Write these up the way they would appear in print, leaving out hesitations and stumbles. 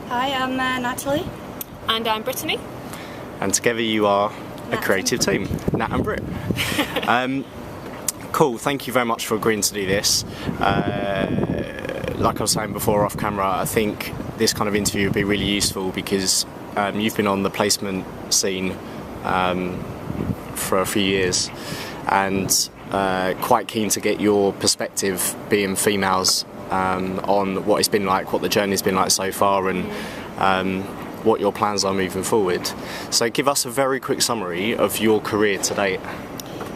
Hi, I'm Natalie. And I'm Brittany. And together you are a creative team, Nat and Brit. Cool, thank you very much for agreeing to do this. Like I was saying before off camera, I think this kind of interview would be really useful because you've been on the placement scene for a few years and quite keen to get your perspective, being females, on what it's been like, what the journey's been like so far, and what your plans are moving forward. So give us a very quick summary of your career to date.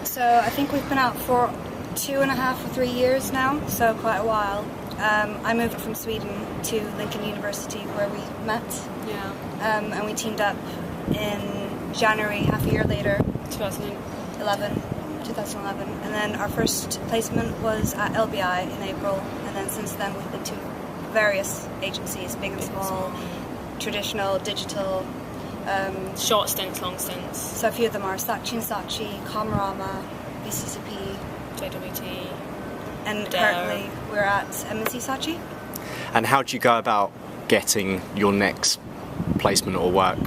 So I think we've been out for 2.5 or 3 years now, so quite a while. I moved from Sweden to Lincoln University where we met. Yeah. And we teamed up in January, half a year later. 2011. And then our first placement was at LBI in April, and then since then we've been to various agencies, big and small, traditional, digital. Short stints, long stints. So a few of them are Saatchi & Saatchi, Comorama, BCCP, JWT, and currently we're at M&C Saatchi. And how do you go about getting your next placement or work?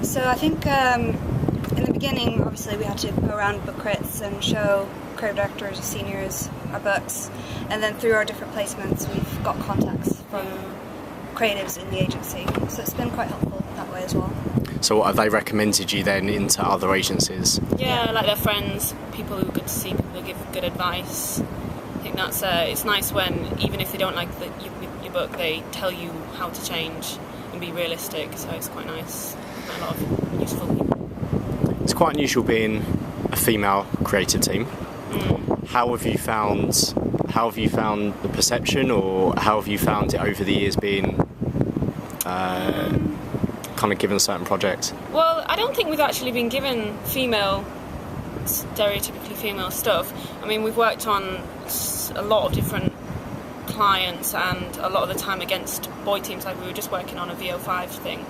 So I think in the beginning, obviously, we had to go around book crits and show creative directors, seniors, our books, and then through our different placements, we've got contacts from creatives in the agency. So it's been quite helpful that way as well. So what, have they recommended you then into other agencies? Yeah, like their friends, people who are good to see, people who give good advice. I think that's it's nice when, even if they don't like your book, they tell you how to change and be realistic. So it's quite nice. A lot of useful people. It's quite unusual being a female creative team. How have you found the perception, or how have you found it over the years being kind of given certain projects? Well, I don't think we've actually been given stereotypically female stuff. I mean, we've worked on a lot of different clients, and a lot of the time against boy teams. Like we were just working on a VO5 thing,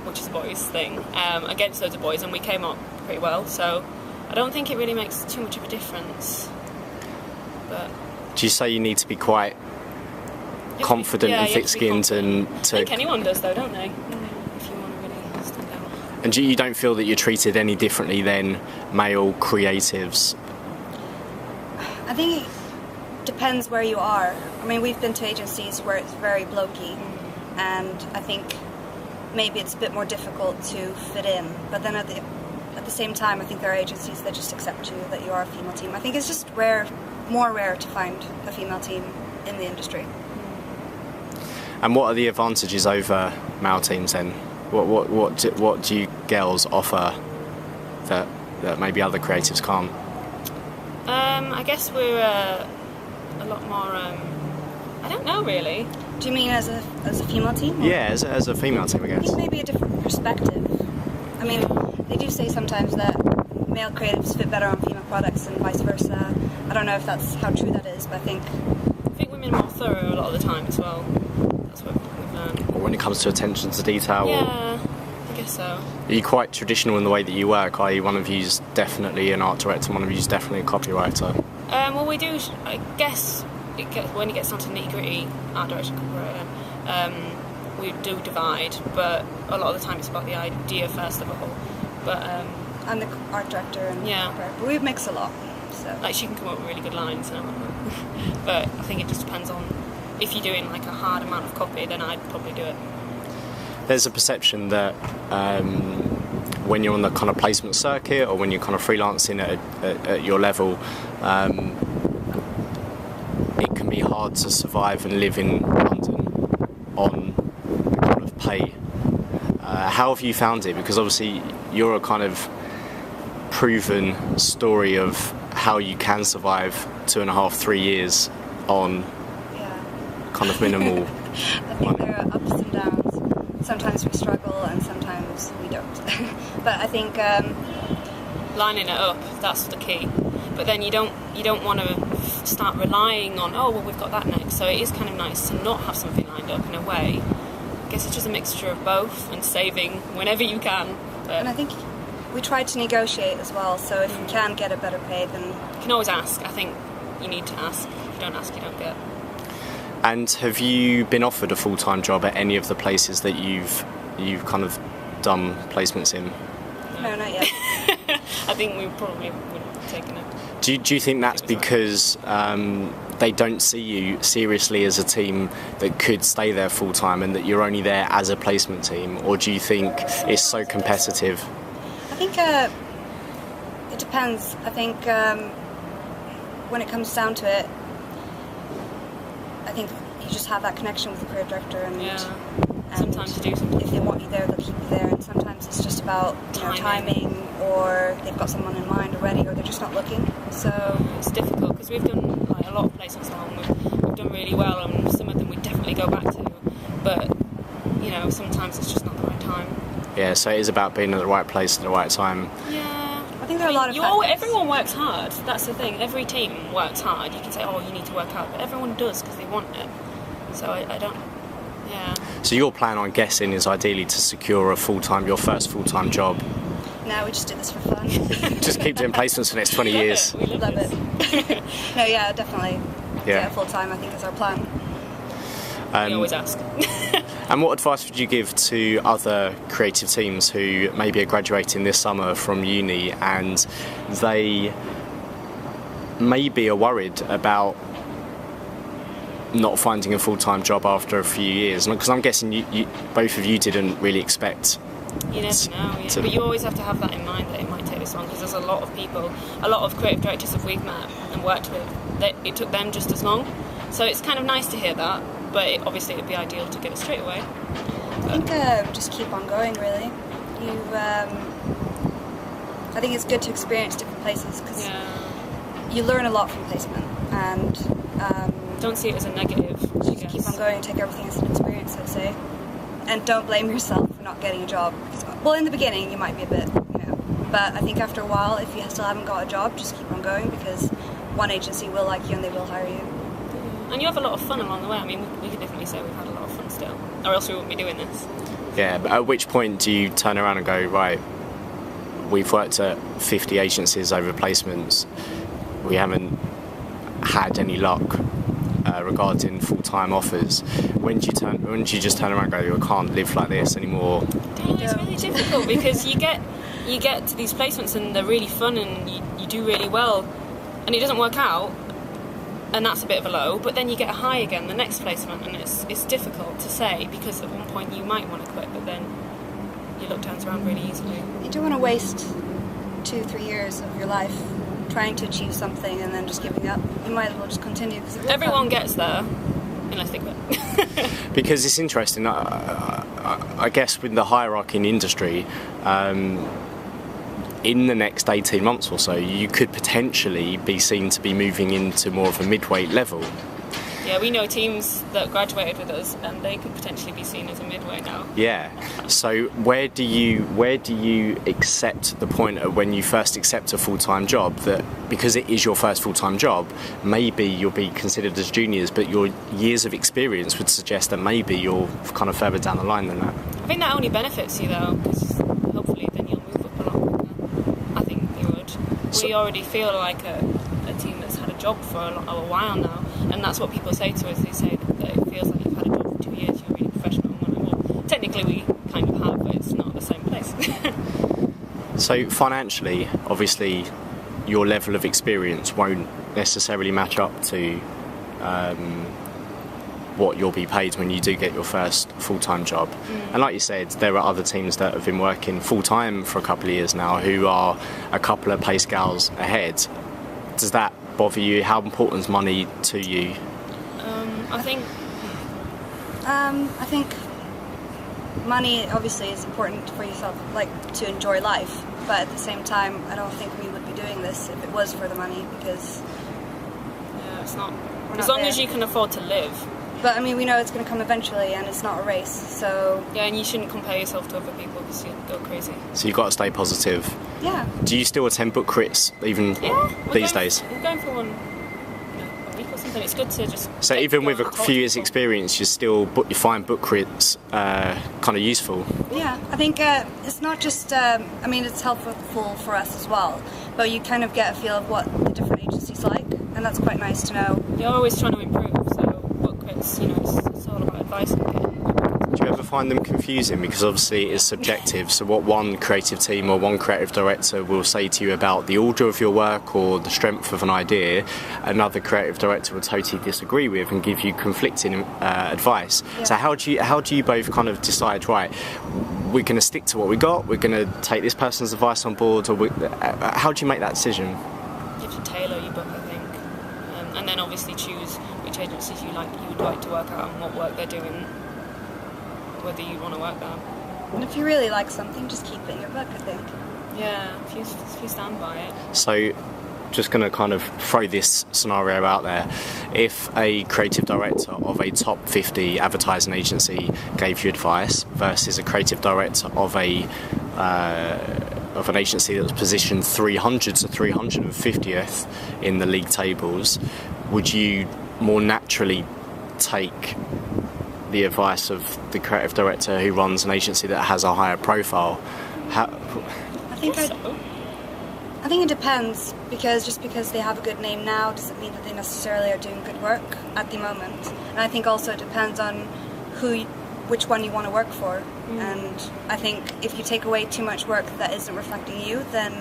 which is a boys thing, against loads of boys, and we came up pretty well. So I don't think it really makes too much of a difference. But do you say you need to be quite confident and thick-skinned? I think anyone does, though, don't they? If you want to really stand out. And you don't feel that you're treated any differently than male creatives? I think it depends where you are. I mean, we've been to agencies where it's very blokey, and I think maybe it's a bit more difficult to fit in. But then at the same time, I think there are agencies that just accept you, that you are a female team. I think it's just more rare to find a female team in the industry. And what are the advantages over male teams then? What do you girls offer that maybe other creatives can't? I guess we're a lot more. I don't know really. Do you mean as a female team? Or? Yeah, as a female team, I guess. I think maybe a different perspective. I mean, they do say sometimes that male creatives fit better on female products and vice versa. I don't know if that's how true that is, but I think women are more thorough a lot of the time as well. That's what we've learned. Or when it comes to attention to detail. Yeah, I guess so. Are you quite traditional in the way that you work? Are you one of you's definitely an art director, one of you's definitely a copywriter? Well, we do. I guess when it gets down to nitty-gritty, art director, copywriter, we do divide, but a lot of the time it's about the idea first of all. But I'm the art director and but we mix a lot. So like she can come up with really good lines, but I think it just depends on if you're doing like a hard amount of copy, then I'd probably do it. There's a perception that when you're on the kind of placement circuit or when you're kind of freelancing at your level, it can be hard to survive and live in London on the kind of pay. How have you found it? Because obviously you're a kind of proven story of how you can survive 2.5, 3 years on kind of minimal I think there are ups and downs. Sometimes we struggle and sometimes we don't. But I think lining it up, that's the key. But then you don't want to start relying on, oh well, we've got that next. So it is kind of nice to not have something lined up in a way. I guess it's just a mixture of both and saving whenever you can. But and I think we try to negotiate as well. So if we can get a better pay, then you can always ask. I think you need to ask. If you don't ask, you don't get. And have you been offered a full-time job at any of the places that you've kind of done placements in? No, not yet. I think we probably would have taken it. Do you think that's because they don't see you seriously as a team that could stay there full-time and that you're only there as a placement team? Or do you think it's so competitive? I think it depends. I think when it comes down to it, I think you just have that connection with the career director, and sometimes you do. Sometimes if they want you there, they'll keep you there. And sometimes it's just about timing, or they've got someone in mind already, or they're just not looking. So it's difficult because we've done like a lot of placements now, and we've done really well, and some of them we definitely go back to. But sometimes it's just not the right time. Yeah, so it is about being at the right place at the right time. Yeah. I think there are a lot of factors. Everyone works hard. That's the thing. Every team works hard. You can say, oh, you need to work hard, but everyone does because they want it. So I don't. Yeah. So your plan, I'm guessing, is ideally to secure your first full-time job. No, we just do this for fun. Just keep doing placements for the next 20 years. We love it. No, yeah, definitely. Yeah, full-time, I think, is our plan. We always ask. And what advice would you give to other creative teams who maybe are graduating this summer from uni and they maybe are worried about not finding a full-time job after a few years? Because I'm guessing you both of you didn't really expect. You never know, yeah. But you always have to have that in mind that it might take this long, because there's a lot of people, a lot of creative directors that we've met and worked with, that it took them just as long. So it's kind of nice to hear that, but obviously it would be ideal to get it straight away. I think just keep on going, really. I think it's good to experience different places, because you learn a lot from placement, and don't see it as a negative. Just keep on going and take everything as an experience, I'd say. And don't blame yourself for not getting a job. Well, in the beginning you might be a bit, but I think after a while, if you still haven't got a job, just keep on going, because one agency will like you and they will hire you. And you have a lot of fun along the way. I mean, we could definitely say we've had a lot of fun still, or else we wouldn't be doing this. Yeah, but at which point do you turn around and go, right, we've worked at 50 agencies over placements, we haven't had any luck regarding full-time offers. When do you just turn around and go, I can't live like this anymore? It's really difficult, because you get to these placements and they're really fun and you do really well, and it doesn't work out, and that's a bit of a low, but then you get a high again the next placement, and it's difficult to say, because at one point you might want to quit, but then your luck turns around really easily. You don't want to waste 2-3 years of your life trying to achieve something and then just giving up. You might as well just continue. Everyone gets there, unless they quit. Because it's interesting, I guess with the hierarchy in the industry, in the next 18 months or so, you could potentially be seen to be moving into more of a midweight level. Yeah, we know teams that graduated with us, and they could potentially be seen as a midway now. Yeah. So where do you accept the point at when you first accept a full-time job, that because it is your first full-time job, maybe you'll be considered as juniors, but your years of experience would suggest that maybe you're kind of further down the line than that? I think that only benefits you though, because hopefully then you'll move up a lot quicker. I think you would. We already feel like a team that's had a job for a while now. And that's what people say to us. They say that it feels like you've had a job for 2 years, you're really professional. Well, technically we kind of have, but it's not the same place. So financially, obviously, your level of experience won't necessarily match up to what you'll be paid when you do get your first full-time job. And like you said, there are other teams that have been working full-time for a couple of years now who are a couple of pay scales ahead. Does that bother you? How important is money to you? I think money obviously is important for yourself, like to enjoy life, but at the same time I don't think we would be doing this if it was for the money, because it's not, as long as you can afford to live. But I mean, we know it's going to come eventually, and it's not a race, so... Yeah, and you shouldn't compare yourself to other people, because you'll go crazy. So you've got to stay positive. Yeah. Do you still attend book crits, even these days? We're going for one a week or something. It's good to just... So even with a few years' experience, you find book crits kind of useful? Yeah, I think it's not just... I mean, it's helpful for us as well, but you kind of get a feel of what the different agencies like, and that's quite nice to know. You're always trying to improve, so book crits, find them confusing? Because obviously it's subjective. So what one creative team or one creative director will say to you about the order of your work or the strength of an idea, another creative director will totally disagree with and give you conflicting advice. Yeah. So how do you both kind of decide, right, we're going to stick to what we got, we're going to take this person's advice on board, or how do you make that decision? You have to tailor your book, I think, and then obviously choose which agencies you would like to work at and what work they're doing, whether you want to work there. And if you really like something, just keep it in your book, I think. Yeah, if you stand by it. So, just going to kind of throw this scenario out there. If a creative director of a top 50 advertising agency gave you advice versus a creative director of an agency that was positioned 300 to 350th in the league tables, would you more naturally take the advice of the creative director who runs an agency that has a higher profile? I think it depends, because just because they have a good name now doesn't mean that they necessarily are doing good work at the moment. And I think also it depends on which one you want to work for. And I think if you take away too much work that isn't reflecting you, then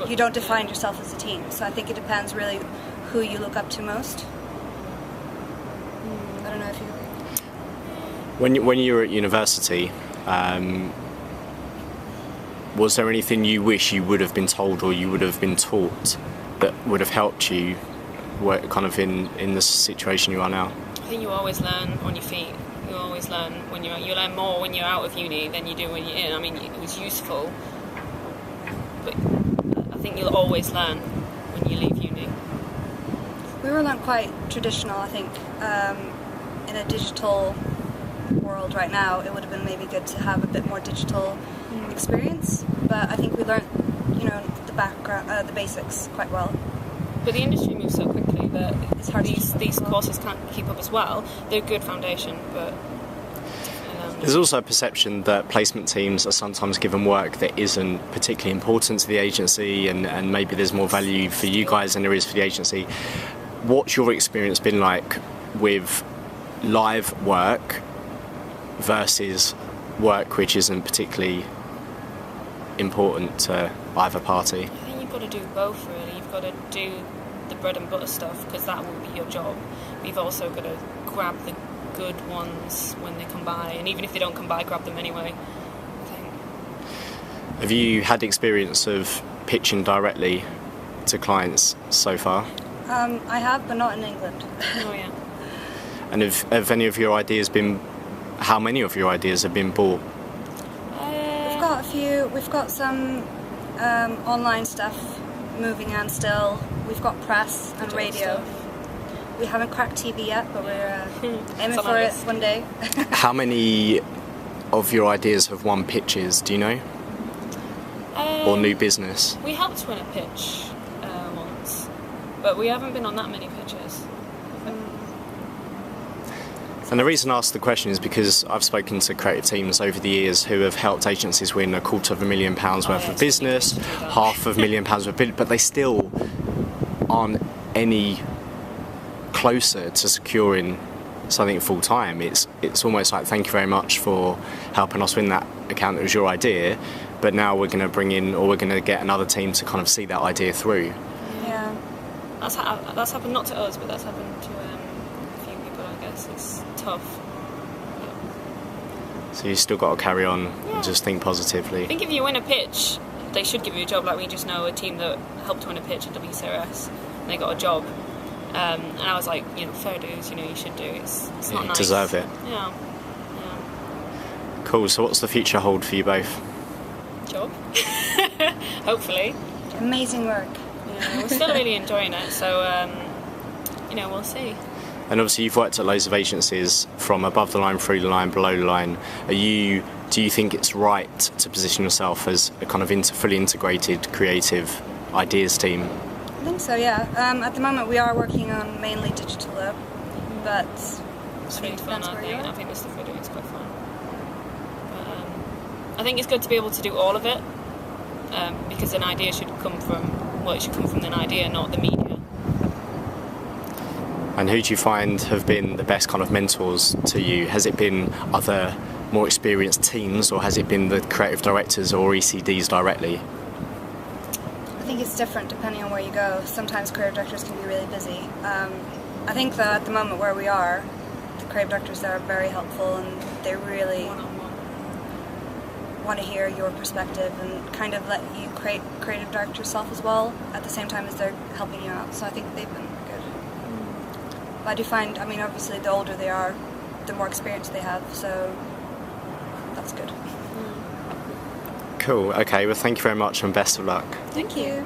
you don't define yourself as a team. So I think it depends really who you look up to most. I don't know if you... When you were at university, was there anything you wish you would have been told or you would have been taught that would have helped you work kind of in the situation you are now? I think you always learn on your feet. You always learn when you learn more when you're out of uni than you do when you're in. I mean, it was useful, but I think you'll always learn when you leave uni. We were not quite traditional, I think. In a digital world right now, it would have been maybe good to have a bit more digital experience, but I think we learned, the background, the basics quite well. But the industry moves so quickly that It's hard to keep up these as well. courses can't keep up as well. They're a good foundation, but There's also a perception that placement teams are sometimes given work that isn't particularly important to the agency, and maybe there's more value for you guys than there is for the agency. What's your experience been like with live work versus work which isn't particularly important to either party? I think you've got to do both, really. You've got to do the bread and butter stuff, because that will be your job. But you've also got to grab the good ones when they come by, and even if they don't come by, grab them anyway, I think. Have you had experience of pitching directly to clients so far? I have, but not in England. Oh yeah. And have any of your ideas been... How many of your ideas have been bought? We've got a few. We've got some online stuff moving on still. We've got press and radio. We haven't cracked TV yet, but we're aiming for it one day. How many of your ideas have won pitches, do you know? Or new business? We helped win a pitch once, but we haven't been on that many pitches. And the reason I asked the question is because I've spoken to creative teams over the years who have helped agencies win £250,000 worth of business, £500,000 worth of business, but they still aren't any closer to securing something full time. It's almost like, thank you very much for helping us win that account. It was your idea, but now we're going to bring in, or we're going to get another team to kind of see that idea through. Yeah. That's happened not to us, but that's happened to a few people, I guess. It's tough. So you've still got to carry on Yeah. and just think positively. I think if you win a pitch, they should give you a job. Like, we just know a team that helped win a pitch at WCRS, and they got a job. And I was like, fair dues, you should do. It's not nice. Deserve it. Yeah. Cool. So what's the future hold for you both? Job. Hopefully. Amazing work. Yeah, we're still really enjoying it, so we'll see. And obviously you've worked at loads of agencies, from above the line, through the line, below the line. Do you think it's right to position yourself as a kind of fully integrated creative ideas team? I think so, yeah. At the moment we are working on mainly digital though, but It's really fun, depends I where think. you are. I think the stuff we're doing is quite fun. But, I think it's good to be able to do all of it, because an idea should come from an idea, not the media. And who do you find have been the best kind of mentors to you? Has it been other more experienced teams, or has it been the creative directors or ECDs directly? I think it's different depending on where you go. Sometimes creative directors can be really busy. I think though at the moment where we are, the creative directors there are very helpful, and they really want to hear your perspective and kind of let you creative direct yourself as well at the same time as they're helping you out. So I think they've been good. But I do find, I mean, obviously the older they are, the more experience they have, so that's good. Cool. Okay, well thank you very much and best of luck. Thank you.